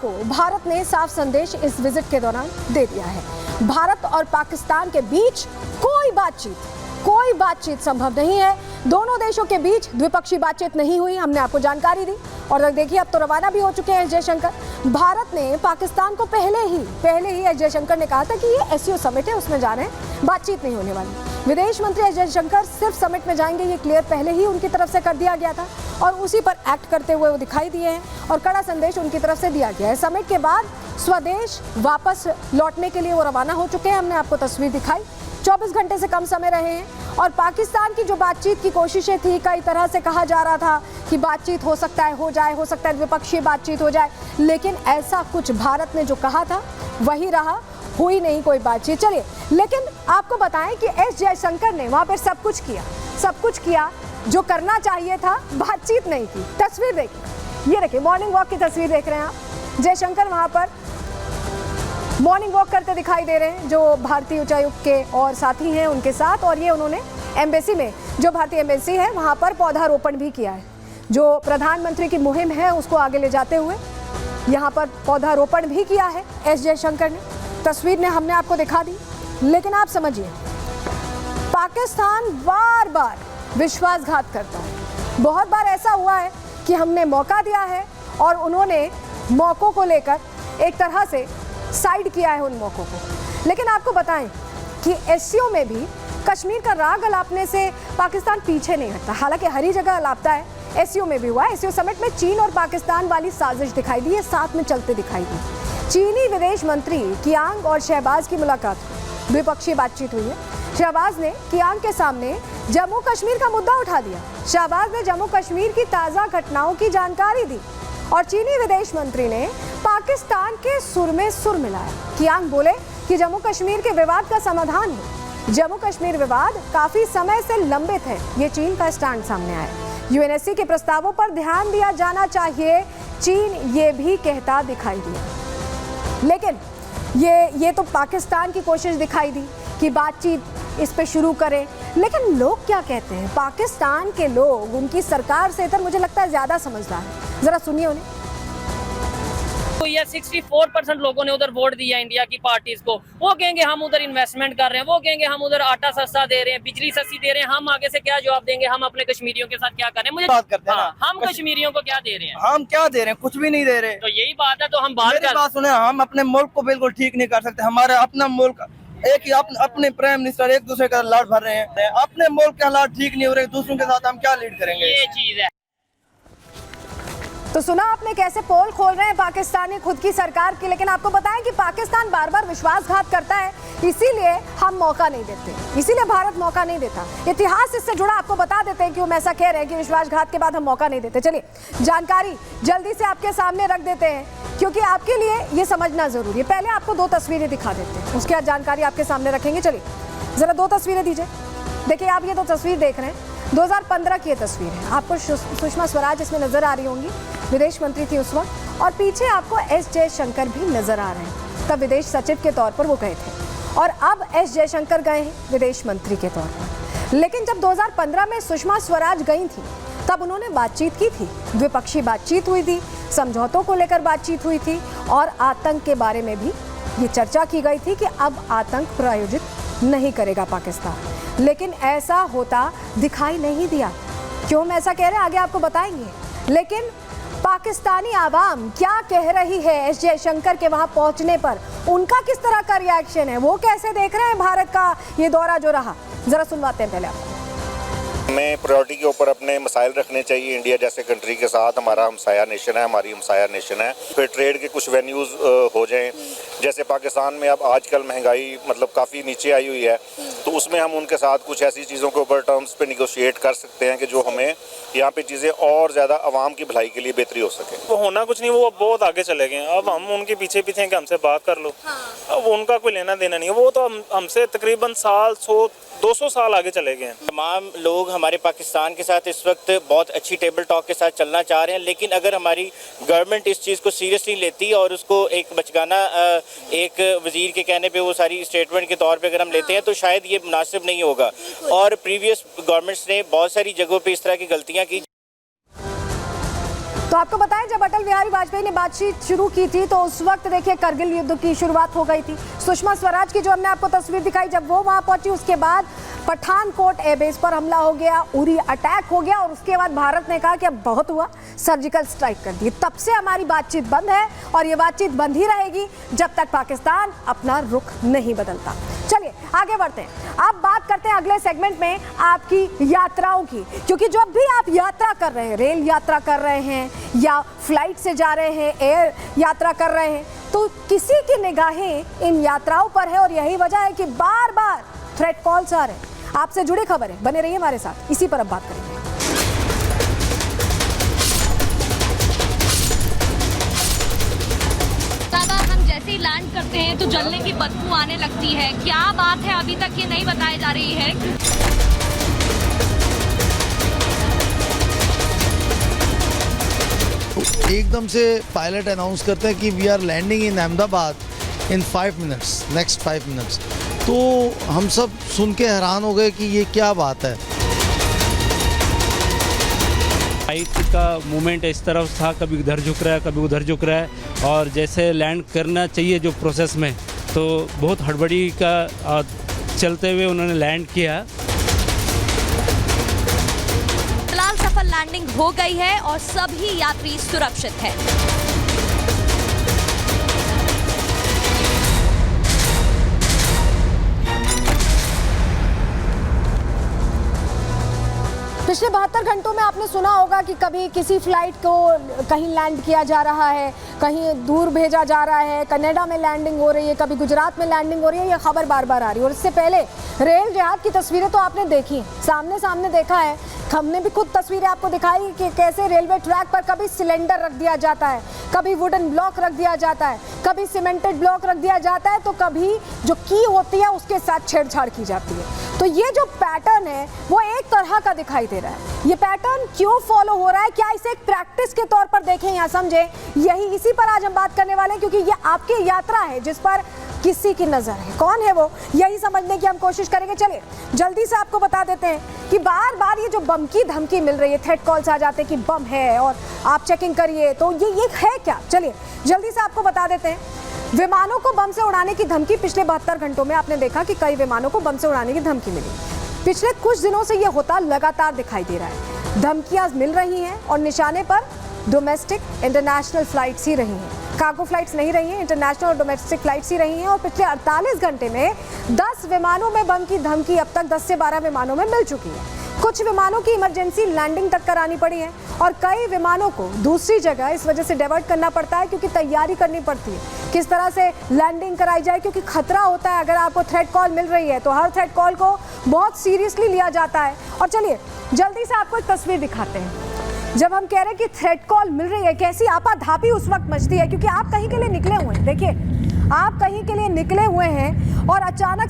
को भारत ने साफ संदेश इस विजिट के दौरान दे दिया है। भारत और पाकिस्तान के बीच कोई बातचीत संभव नहीं है। दोनों देशों के बीच द्विपक्षीय बातचीत नहीं हुई, हमने आपको जानकारी दी। और देखिए अब तो रवाना भी हो चुके हैं एस जयशंकर। भारत ने पाकिस्तान को पहले ही एस जयशंकर ने कहा था कि ये एससीओ समिट है, उसमें जा रहे हैं, बातचीत नहीं होने वाली। विदेश मंत्री एस जयशंकर सिर्फ समिट में जाएंगे, ये क्लियर पहले ही उनकी तरफ से कर दिया गया था और उसी पर एक्ट करते हुए वो दिखाई दिए हैं और कड़ा संदेश उनकी तरफ से दिया गया है। समिट के बाद स्वदेश वापस लौटने के लिए वो रवाना हो चुके हैं। हमने आपको तस्वीर दिखाई, 24 घंटे से कम समय रहे हैं और पाकिस्तान की जो बातचीत की कोशिशें थी, कई तरह से कहा जा रहा था कि बातचीत हो सकता है, हो सकता है द्विपक्षीय बातचीत हो जाए, लेकिन ऐसा कुछ भारत ने जो कहा था वही रहा, हुई नहीं कोई बातचीत। चलिए, लेकिन आपको बताएं कि एस जयशंकर ने वहां पर सब कुछ किया जो करना चाहिए था, बातचीत नहीं की। तस्वीर देखिए, ये देखिए मॉर्निंग वॉक की तस्वीर देख रहे हैं आप। जयशंकर वहां पर मॉर्निंग वॉक करते दिखाई दे रहे हैं, जो भारतीय उच्चायुक्त के और साथी हैं उनके साथ, और ये उन्होंने एम्बेसी में, जो भारतीय एम्बेसी है वहां पर पौधारोपण भी किया है। जो प्रधानमंत्री की मुहिम है उसको आगे ले जाते हुए यहाँ पर पौधारोपण भी किया है एस जयशंकर ने। तस्वीर ने हमने आपको दिखा दी, लेकिन आप समझिए पाकिस्तान बार बार विश्वासघात करता है। बहुत बार ऐसा हुआ है कि हमने मौका दिया है और उन्होंने मौकों को लेकर एक तरह से साइड किया है उन मौकों को। लेकिन आपको बताएं कि एससीओ में भी कश्मीर का राग अलापने से पाकिस्तान पीछे नहीं हटता, हालांकि हर ही जगह अलापता है, एससीओ में भी हुआ। एससीओ समिट में चीन और पाकिस्तान वाली साजिश दिखाई दी है, साथ में चलते दिखाई दी। चीनी विदेश मंत्री कियांग और शहबाज की मुलाकात, द्विपक्षीय बातचीत हुई है। शहबाज ने कियांग के सामने जम्मू कश्मीर का मुद्दा उठा दिया। शहबाज ने जम्मू कश्मीर की ताज़ा घटनाओं की जानकारी दी और चीनी विदेश मंत्री ने पाकिस्तान के सुर में सुर मिलाया। कियांग बोले कि जम्मू कश्मीर के विवाद का समाधान हो। जम्मू कश्मीर विवाद काफी समय से लंबित है, ये चीन का स्टैंड सामने आया। यूएनएससी के प्रस्तावों पर ध्यान दिया जाना चाहिए, चीन ये भी कहता दिखाई दिया। लेकिन ये तो पाकिस्तान की कोशिश दिखाई दी कि बातचीत इस पे शुरू करें, लेकिन लोग क्या कहते हैं? पाकिस्तान के लोग उनकी सरकार से इधर मुझे लगता है ज्यादा समझदार है। जरा सुनिए उन्हें। तो ये 64% लोगों ने उधर वोट दिया इंडिया की पार्टीज को। वो कहेंगे हम उधर इन्वेस्टमेंट कर रहे हैं, वो कहेंगे हम उधर आटा सस्ता दे रहे हैं, बिजली सस्ती दे रहे हैं। हम आगे से क्या जवाब देंगे? हम अपने कश्मीरियों के साथ क्या कर रहे हैं? मुझे बात करते हैं हाँ, हम कश्मीरियों को क्या दे रहे हैं? हम क्या दे रहे हैं? कुछ भी नहीं दे रहे। तो यही बात है, तो हम बात सुने, हम अपने मुल्क को बिल्कुल ठीक नहीं कर सकते। हमारा अपना मुल्क, एक ही अपने प्राइम मिनिस्टर एक दूसरे का लाड भर रहे हैं। अपने मुल्क के हालात ठीक नहीं हो रहे, दूसरों के साथ हम क्या लीड करेंगे? ये चीज है। तो सुना आपने कैसे पोल खोल रहे हैं पाकिस्तानी खुद की सरकार की। लेकिन आपको बताएं कि पाकिस्तान बार बार विश्वासघात करता है, इसीलिए हम मौका नहीं देते, इसीलिए भारत मौका नहीं देता। इतिहास इससे जुड़ा आपको बता देते हैं कि वो ऐसा कह रहे हैं कि विश्वासघात के बाद हम मौका नहीं देते। चलिए, जानकारी जल्दी से आपके सामने रख देते हैं क्योंकि आपके लिए ये समझना जरूरी है। पहले आपको 2 तस्वीरें दिखा देते हैं, उसके बाद जानकारी आपके सामने रखेंगे। चलिए जरा 2 तस्वीरें दीजिए। देखिए, आप ये 2 तस्वीर देख रहे हैं, 2015 की ये तस्वीर है। आपको सुषमा स्वराज इसमें नजर आ रही होंगी, विदेश मंत्री थी उस वक्त, और पीछे आपको एस जयशंकर भी नजर आ रहे हैं। तब विदेश सचिव के तौर पर वो गए थे और अब एस जयशंकर गए हैं विदेश मंत्री के तौर पर। लेकिन जब 2015 में सुषमा स्वराज गई थी तब उन्होंने बातचीत की थी, द्विपक्षीय बातचीत हुई थी, समझौतों को लेकर बातचीत हुई थी और आतंक के बारे में भी ये चर्चा की गई थी कि अब आतंक प्रायोजित नहीं करेगा पाकिस्तान। लेकिन ऐसा होता दिखाई नहीं दिया। क्यों हम ऐसा कह रहे हैं आगे आपको बताएंगे। लेकिन पाकिस्तानी आवाम क्या कह रही है एस जयशंकर के वहां पहुंचने पर, उनका किस तरह का रिएक्शन है, वो कैसे देख रहे हैं भारत का ये दौरा जो रहा, जरा सुनवाते हैं पहले आपको। हमें प्रायोरिटी के ऊपर अपने मसाइल रखने चाहिए। इंडिया जैसे कंट्री के साथ, हमारा हमसाया नेशन है, हमारी हमसाया नेशन है। फिर ट्रेड के कुछ वेन्यूज़ हो जाएं, जैसे पाकिस्तान में अब आजकल महंगाई मतलब काफ़ी नीचे आई हुई है, तो उसमें हम उनके साथ कुछ ऐसी चीज़ों के ऊपर टर्म्स पे निगोशिएट कर सकते हैं कि जो हमें यहाँ पे चीज़ें और ज़्यादा आवाम की भलाई के लिए बेहतरी हो सके। वो होना कुछ नहीं, वो अब बहुत आगे चले गए। अब हम उनके पीछे पीछे कि हमसे बात कर लो। अब उनका कोई लेना देना नहीं है, वो तो हमसे तकरीबन 100-200 साल आगे चले गए हैं। तमाम लोग हमारे पाकिस्तान के साथ इस वक्त बहुत अच्छी टेबल टॉक के साथ चलना चाह रहे हैं, लेकिन अगर हमारी गवर्नमेंट इस चीज़ को सीरियसली लेती और उसको एक बचगाना एक वजीर के कहने पे वो सारी स्टेटमेंट के तौर पे अगर हम लेते हैं तो शायद ये मुनासिब नहीं होगा। और प्रीवियस गवर्नमेंट्स ने बहुत सारी जगहों पे इस तरह की गलतियां की। तो आपको बताएं, जब अटल बिहारी वाजपेयी ने बातचीत शुरू की थी तो उस वक्त देखिए करगिल युद्ध की शुरुआत हो गई थी। सुषमा स्वराज की जो हमने आपको तस्वीर दिखाई, जब वो वहां पहुंची उसके बाद पठानकोट एयरबेस पर हमला हो गया, उरी अटैक हो गया और उसके बाद भारत ने कहा कि अब बहुत हुआ, सर्जिकल स्ट्राइक कर दी। तब से हमारी बातचीत बंद है और ये बातचीत बंद ही रहेगी जब तक पाकिस्तान अपना रुख नहीं बदलता। चलिए आगे बढ़ते हैं। अब बात करते हैं अगले सेगमेंट में आपकी यात्राओं की, क्योंकि जब भी आप यात्रा कर रहे हैं, रेल यात्रा कर रहे हैं या फ्लाइट से जा रहे हैं, एयर यात्रा कर रहे हैं, तो किसी की निगाहें इन यात्राओं पर है और यही वजह है कि बार बार थ्रेट कॉल्स आ रहे हैं। आपसे जुड़ी खबर है, बने रहिए हमारे साथ, इसी पर अब बात करेंगे। जैसे ही लैंड करते हैं तो जलने की बदबू आने लगती है। क्या बात है, अभी तक ये नहीं बताई जा रही है। एकदम से पायलट अनाउंस करते हैं कि we are landing in Ahmedabad in 5 minutes, next 5 minutes. तो हम सब सुन के हैरान हो गए कि ये क्या बात है। फ्लाइट का मूवमेंट इस तरफ था, कभी इधर झुक रहा है, कभी उधर झुक रहा है, और जैसे लैंड करना चाहिए जो प्रोसेस में, तो बहुत हड़बड़ी का चलते हुए उन्होंने लैंड किया। फिलहाल सफल लैंडिंग हो गई है और सभी यात्री सुरक्षित हैं। पिछले 72 घंटों में आपने सुना होगा कि कभी किसी फ्लाइट को कहीं लैंड किया जा रहा है, कहीं दूर भेजा जा रहा है, कनाडा में लैंडिंग हो रही है, कभी गुजरात में लैंडिंग हो रही है, ये खबर बार बार आ रही है। और इससे पहले रेल जहाज की तस्वीरें तो आपने देखी, सामने सामने देखा है, हमने भी खुद तस्वीरें आपको दिखाई कि कैसे रेलवे ट्रैक पर कभी सिलेंडर रख दिया जाता है, कभी वुडन ब्लॉक रख दिया जाता है, कभी सीमेंटेड ब्लॉक रख दिया जाता है, तो कभी जो की होती है उसके साथ छेड़छाड़ की जाती है। तो ये जो पैटर्न है वो एक तरह का दिखाई दे रहा है। ये पैटर्न क्यों फॉलो हो रहा है, क्या इसे एक प्रैक्टिस के तौर पर देखें या समझें, यही इसी पर आज हम बात करने वाले हैं, क्योंकि ये आपकी यात्रा है जिस पर किसी की नजर है। कौन है वो, यही समझने की हम कोशिश करेंगे। चलिए जल्दी से आपको बता देते हैं कि बार बार ये जो बम की धमकी मिल रही है, थ्रेट कॉल्स आ जाते हैं कि बम है और आप चेकिंग करिए, तो ये है क्या। चलिए जल्दी से आपको बता देते हैं। विमानों को बम से उड़ाने की धमकी, पिछले 72 घंटों में आपने देखा कि कई विमानों को बम से उड़ाने की धमकी मिली। पिछले कुछ दिनों से ये होता लगातार दिखाई दे रहा है। धमकियां मिल रही हैं और निशाने पर डोमेस्टिक इंटरनेशनल फ्लाइट्स ही रही हैं, कार्गो फ्लाइट्स नहीं रही हैं, इंटरनेशनल और डोमेस्टिक फ्लाइट्स ही रही हैं। और पिछले 48 घंटे में 10 विमानों में बम की धमकी अब तक 10 से 12 विमानों में मिल चुकी है। कुछ विमानों की इमरजेंसी लैंडिंग तक करानी पड़ी है और कई विमानों को दूसरी जगह इस वजह से डाइवर्ट करना पड़ता है, क्योंकि तैयारी करनी पड़ती है किस तरह से लैंडिंग कराई जाए, क्योंकि खतरा होता है। अगर आपको थ्रेट कॉल मिल रही है तो हर थ्रेट कॉल को बहुत सीरियसली लिया जाता है। और चलिए जल्दी से आपको एक तस्वीर दिखाते हैं। जब हम कह रहे हैं कि थ्रेट कॉल मिल रही है, कैसी आपाधापी उस वक्त मचती है, क्योंकि आप कहीं के लिए निकले हुए हैं। देखिए आप कहीं के लिए निकले हुए हैं और अचानक